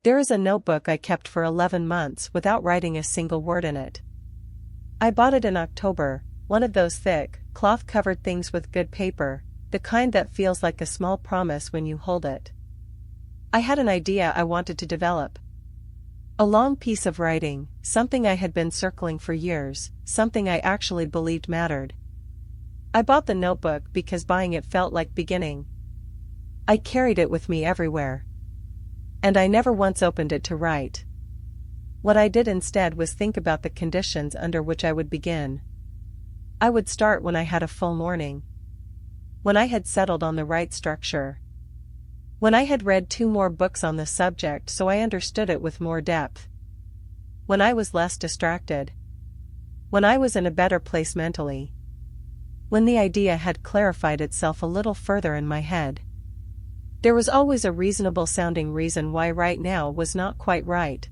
There is a notebook I kept for 11 months without writing a single word in it. I bought it in October, one of those thick, cloth-covered things with good paper, the kind that feels like a small promise when you hold it. I had an idea I wanted to develop. A long piece of writing, something I had been circling for years, something I actually believed mattered. I bought the notebook because buying it felt like beginning. I carried it with me everywhere. And I never once opened it to write. What I did instead was think about the conditions under which I would begin. I would start when I had a full morning. When I had settled on the right structure. When I had read 2 more books on the subject so I understood it with more depth. When I was less distracted. When I was in a better place mentally. When the idea had clarified itself a little further in my head. There was always a reasonable-sounding reason why right now was not quite right.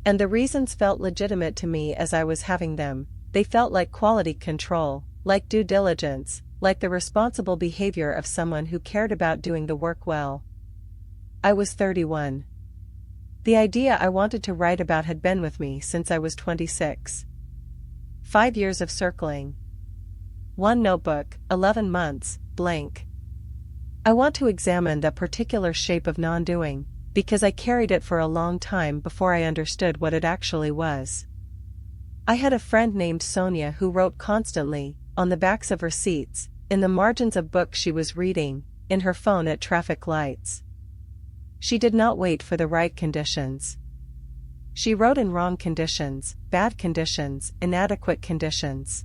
And the reasons felt legitimate to me as I was having them. They felt like quality control, like due diligence, like the responsible behavior of someone who cared about doing the work well. I was 31. The idea I wanted to write about had been with me since I was 26. 5 years of circling. 1 notebook, 11 months, blank. I want to examine that particular shape of non-doing, because I carried it for a long time before I understood what it actually was. I had a friend named Sonia who wrote constantly, on the backs of receipts, in the margins of books she was reading, in her phone at traffic lights. She did not wait for the right conditions. She wrote in wrong conditions, bad conditions, inadequate conditions.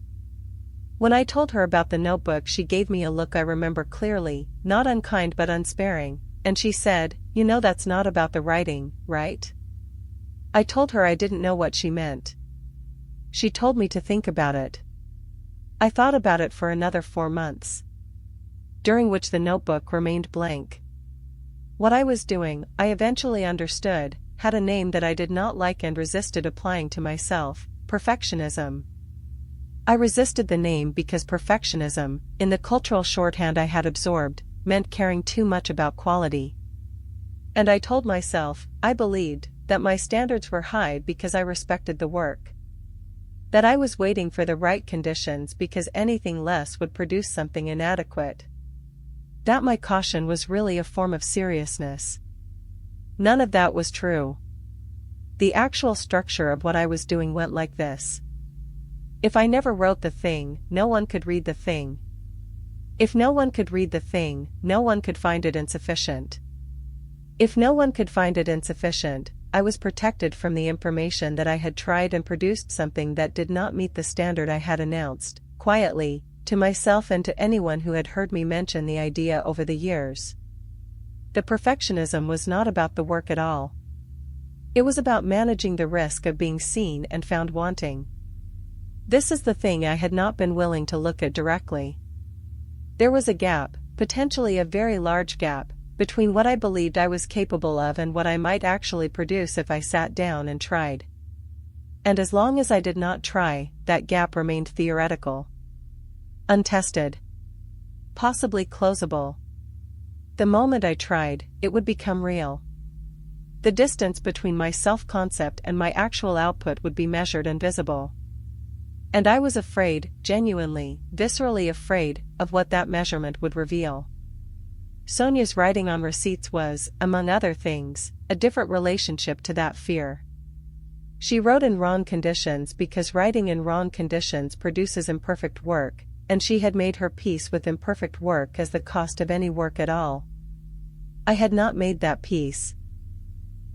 When I told her about the notebook, she gave me a look I remember clearly, not unkind but unsparing, and she said, "You know that's not about the writing, right?" I told her I didn't know what she meant. She told me to think about it. I thought about it for another 4 months, during which the notebook remained blank. What I was doing, I eventually understood, had a name that I did not like and resisted applying to myself: perfectionism. I resisted the name because perfectionism, in the cultural shorthand I had absorbed, meant caring too much about quality. And I told myself, I believed, that my standards were high because I respected the work. That I was waiting for the right conditions because anything less would produce something inadequate. That my caution was really a form of seriousness. None of that was true. The actual structure of what I was doing went like this. If I never wrote the thing, no one could read the thing. If no one could read the thing, no one could find it insufficient. If no one could find it insufficient, I was protected from the information that I had tried and produced something that did not meet the standard I had announced, quietly, to myself and to anyone who had heard me mention the idea over the years. The perfectionism was not about the work at all. It was about managing the risk of being seen and found wanting. This is the thing I had not been willing to look at directly. There was a gap, potentially a very large gap, between what I believed I was capable of and what I might actually produce if I sat down and tried. And as long as I did not try, that gap remained theoretical. Untested. Possibly closable. The moment I tried, it would become real. The distance between my self-concept and my actual output would be measured and visible. And I was afraid, genuinely, viscerally afraid, of what that measurement would reveal. Sonia's writing on receipts was, among other things, a different relationship to that fear. She wrote in wrong conditions because writing in wrong conditions produces imperfect work, and she had made her peace with imperfect work as the cost of any work at all. I had not made that peace.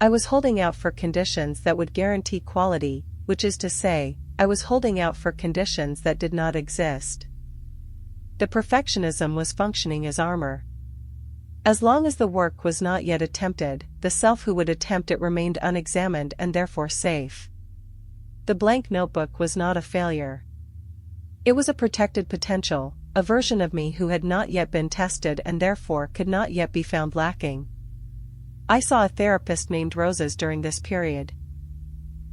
I was holding out for conditions that would guarantee quality, which is to say, I was holding out for conditions that did not exist. The perfectionism was functioning as armor. As long as the work was not yet attempted, the self who would attempt it remained unexamined and therefore safe. The blank notebook was not a failure. It was a protected potential, a version of me who had not yet been tested and therefore could not yet be found lacking. I saw a therapist named Roses during this period.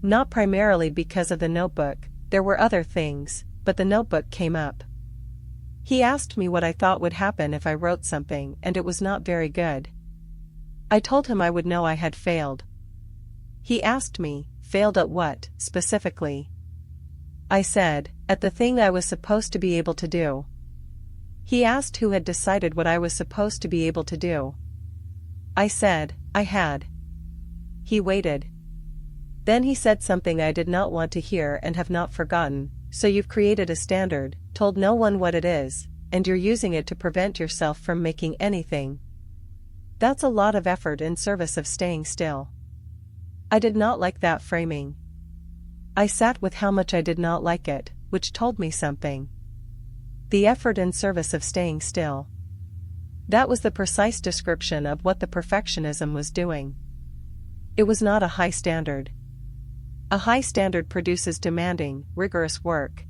Not primarily because of the notebook, there were other things, but the notebook came up. He asked me what I thought would happen if I wrote something and it was not very good. I told him I would know I had failed, He asked me, failed at what, specifically? I said, at the thing I was supposed to be able to do. He asked who had decided what I was supposed to be able to do. I said, I had. He waited. Then he said something I did not want to hear and have not forgotten. So you've created a standard, told no one what it is, and you're using it to prevent yourself from making anything. That's a lot of effort in service of staying still. I did not like that framing. I sat with how much I did not like it, which told me something. The effort in service of staying still. That was the precise description of what the perfectionism was doing. It was not a high standard. A high standard produces demanding, rigorous work.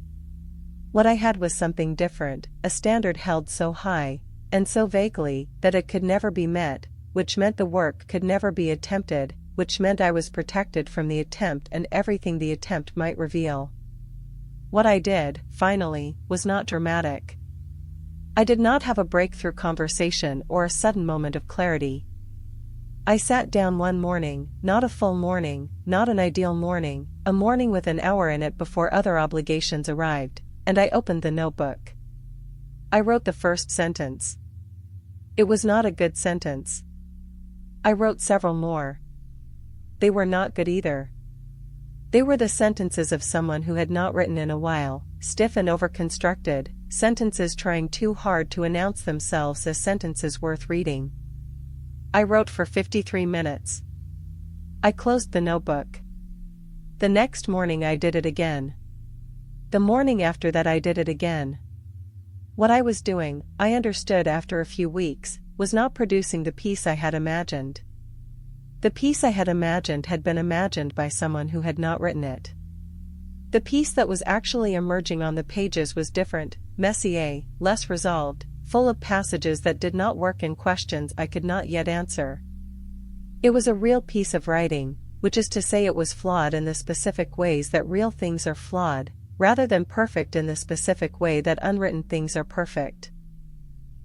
What I had was something different, a standard held so high, and so vaguely, that it could never be met, which meant the work could never be attempted, which meant I was protected from the attempt and everything the attempt might reveal. What I did, finally, was not dramatic. I did not have a breakthrough conversation or a sudden moment of clarity. I sat down one morning, not a full morning, not an ideal morning, a morning with an hour in it before other obligations arrived, and I opened the notebook. I wrote the first sentence. It was not a good sentence. I wrote several more. They were not good either. They were the sentences of someone who had not written in a while, stiff and overconstructed, sentences trying too hard to announce themselves as sentences worth reading. I wrote for 53 minutes. I closed the notebook. The next morning I did it again. The morning after that I did it again. What I was doing, I understood after a few weeks, was not producing the peace I had imagined. The peace I had imagined had been imagined by someone who had not written it. The peace that was actually emerging on the pages was different, messier, less resolved, full of passages that did not work and questions I could not yet answer. It was a real piece of writing, which is to say it was flawed in the specific ways that real things are flawed, rather than perfect in the specific way that unwritten things are perfect.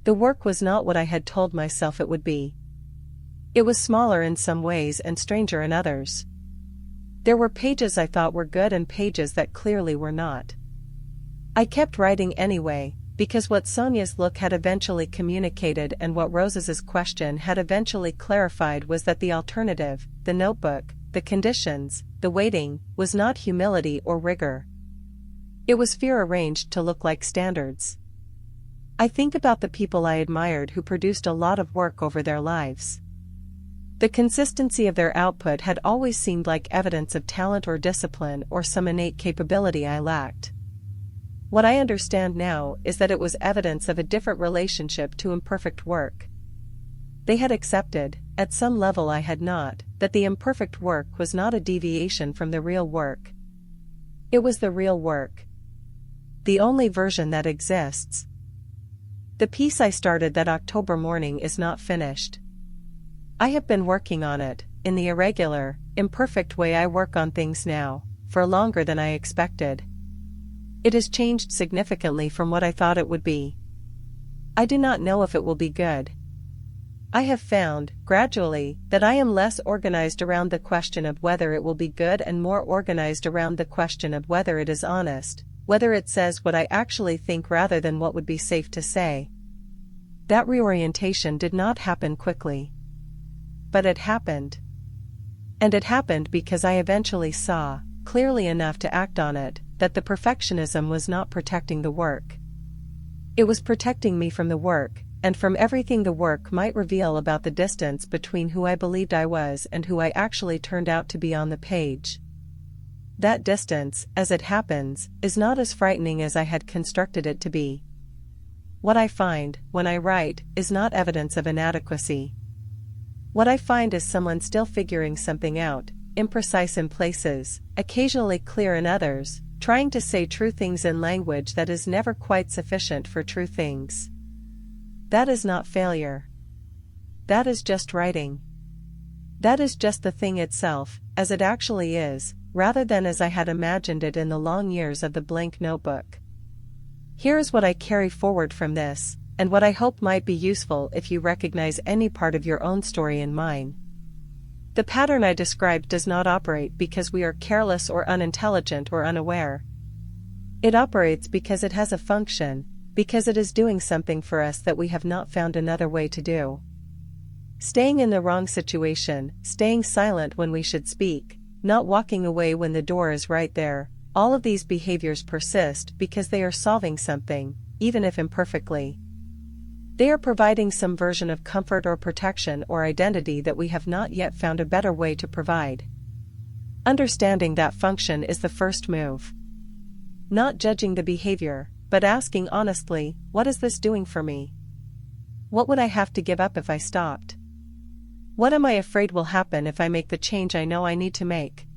The work was not what I had told myself it would be. It was smaller in some ways and stranger in others. There were pages I thought were good and pages that clearly were not. I kept writing anyway, because what Sonia's look had eventually communicated and what Rose's question had eventually clarified was that the alternative, the notebook, the conditions, the waiting, was not humility or rigor. It was fear arranged to look like standards. I think about the people I admired who produced a lot of work over their lives. The consistency of their output had always seemed like evidence of talent or discipline or some innate capability I lacked. What I understand now is that it was evidence of a different relationship to imperfect work. They had accepted, at some level I had not, that the imperfect work was not a deviation from the real work. It was the real work. The only version that exists. The piece I started that October morning is not finished. I have been working on it, in the irregular, imperfect way I work on things now, for longer than I expected. It has changed significantly from what I thought it would be. I do not know if it will be good. I have found, gradually, that I am less organized around the question of whether it will be good and more organized around the question of whether it is honest, whether it says what I actually think rather than what would be safe to say. That reorientation did not happen quickly. But it happened. And it happened because I eventually saw, clearly enough to act on it, that the perfectionism was not protecting the work. It was protecting me from the work, and from everything the work might reveal about the distance between who I believed I was and who I actually turned out to be on the page. That distance, as it happens, is not as frightening as I had constructed it to be. What I find, when I write, is not evidence of inadequacy. What I find is someone still figuring something out, imprecise in places, occasionally clear in others, trying to say true things in language that is never quite sufficient for true things. That is not failure. That is just writing. That is just the thing itself, as it actually is, rather than as I had imagined it in the long years of the blank notebook. Here is what I carry forward from this, and what I hope might be useful if you recognize any part of your own story in mine. The pattern I described does not operate because we are careless or unintelligent or unaware. It operates because it has a function, because it is doing something for us that we have not found another way to do. Staying in the wrong situation, staying silent when we should speak, not walking away when the door is right there, all of these behaviors persist because they are solving something, even if imperfectly. They are providing some version of comfort or protection or identity that we have not yet found a better way to provide. Understanding that function is the first move. Not judging the behavior, but asking honestly, what is this doing for me? What would I have to give up if I stopped? What am I afraid will happen if I make the change I know I need to make?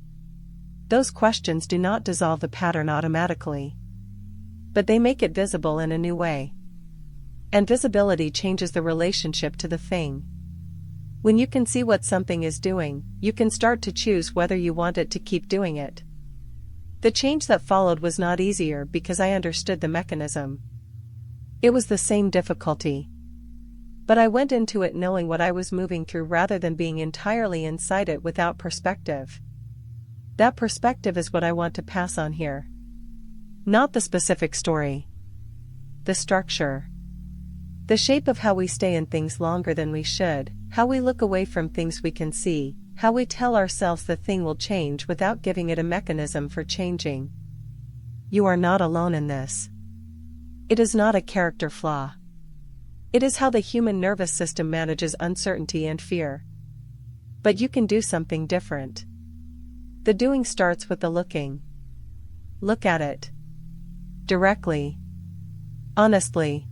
Those questions do not dissolve the pattern automatically, but they make it visible in a new way. And visibility changes the relationship to the thing. When you can see what something is doing, you can start to choose whether you want it to keep doing it. The change that followed was not easier because I understood the mechanism. It was the same difficulty. But I went into it knowing what I was moving through rather than being entirely inside it without perspective. That perspective is what I want to pass on here. Not the specific story. The structure. The shape of how we stay in things longer than we should, how we look away from things we can see, how we tell ourselves the thing will change without giving it a mechanism for changing. You are not alone in this. It is not a character flaw. It is how the human nervous system manages uncertainty and fear. But you can do something different. The doing starts with the looking. Look at it. Directly. Honestly.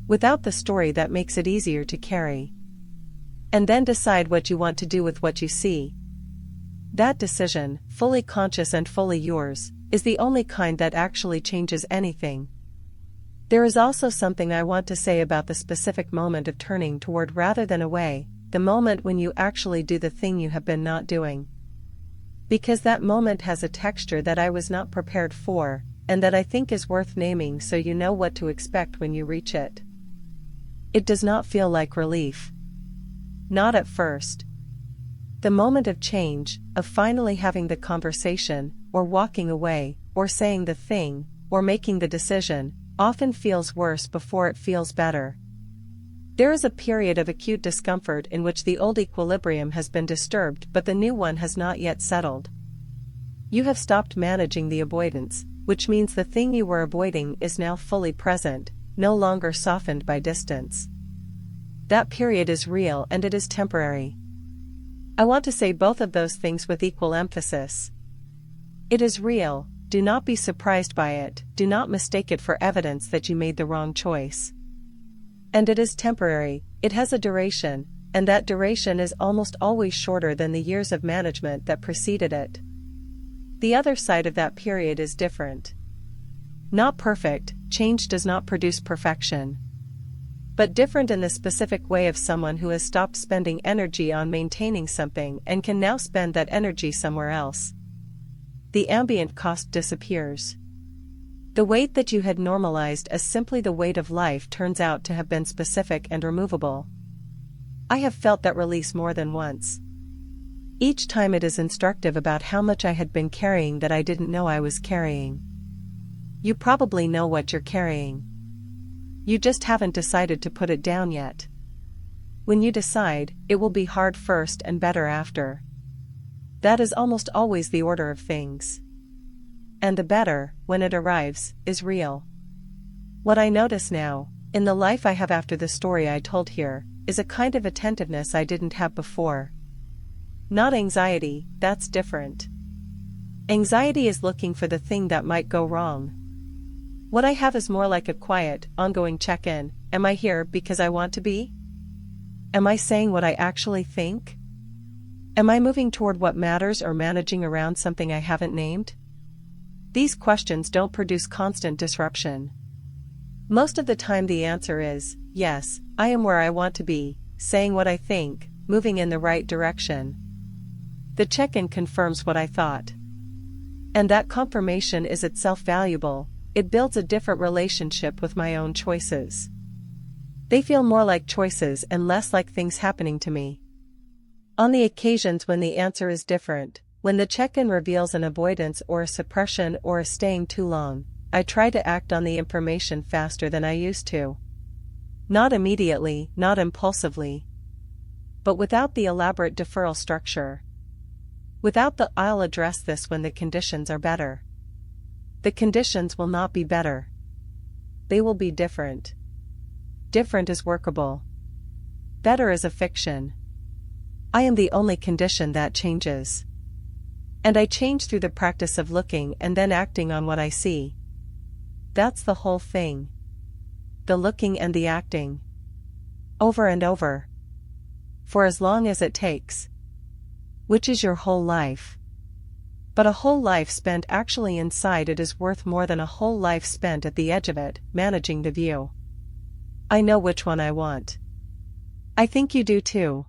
Without the story that makes it easier to carry. And then decide what you want to do with what you see. That decision, fully conscious and fully yours, is the only kind that actually changes anything. There is also something I want to say about the specific moment of turning toward rather than away, the moment when you actually do the thing you have been not doing. Because that moment has a texture that I was not prepared for, and that I think is worth naming so you know what to expect when you reach it. It does not feel like relief. Not at first. The moment of change, of finally having the conversation, or walking away, or saying the thing, or making the decision, often feels worse before it feels better. There is a period of acute discomfort in which the old equilibrium has been disturbed but the new one has not yet settled. You have stopped managing the avoidance, which means the thing you were avoiding is now fully present, no longer softened by distance. That period is real and it is temporary. I want to say both of those things with equal emphasis. It is real, do not be surprised by it, do not mistake it for evidence that you made the wrong choice. And it is temporary, it has a duration, and that duration is almost always shorter than the years of management that preceded it. The other side of that period is different. Not perfect, change does not produce perfection. But different in the specific way of someone who has stopped spending energy on maintaining something and can now spend that energy somewhere else. The ambient cost disappears. The weight that you had normalized as simply the weight of life turns out to have been specific and removable. I have felt that release more than once. Each time it is instructive about how much I had been carrying that I didn't know I was carrying. You probably know what you're carrying. You just haven't decided to put it down yet. When you decide, it will be hard first and better after. That is almost always the order of things. And the better, when it arrives, is real. What I notice now, in the life I have after the story I told here, is a kind of attentiveness I didn't have before. Not anxiety, that's different. Anxiety is looking for the thing that might go wrong. What I have is more like a quiet, ongoing check-in. Am I here because I want to be? Am I saying what I actually think? Am I moving toward what matters or managing around something I haven't named? These questions don't produce constant disruption. Most of the time the answer is, yes, I am where I want to be, saying what I think, moving in the right direction. The check-in confirms what I thought. And that confirmation is itself valuable. It builds a different relationship with my own choices. They feel more like choices and less like things happening to me. On the occasions when the answer is different, when the check-in reveals an avoidance or a suppression or a staying too long, I try to act on the information faster than I used to. Not immediately, not impulsively, but without the elaborate deferral structure. Without the "I'll address this when the conditions are better." The conditions will not be better. They will be different. Different is workable. Better is a fiction. I am the only condition that changes. And I change through the practice of looking and then acting on what I see. That's the whole thing. The looking and the acting. Over and over. For as long as it takes. Which is your whole life. But a whole life spent actually inside it is worth more than a whole life spent at the edge of it, managing the view. I know which one I want. I think you do too.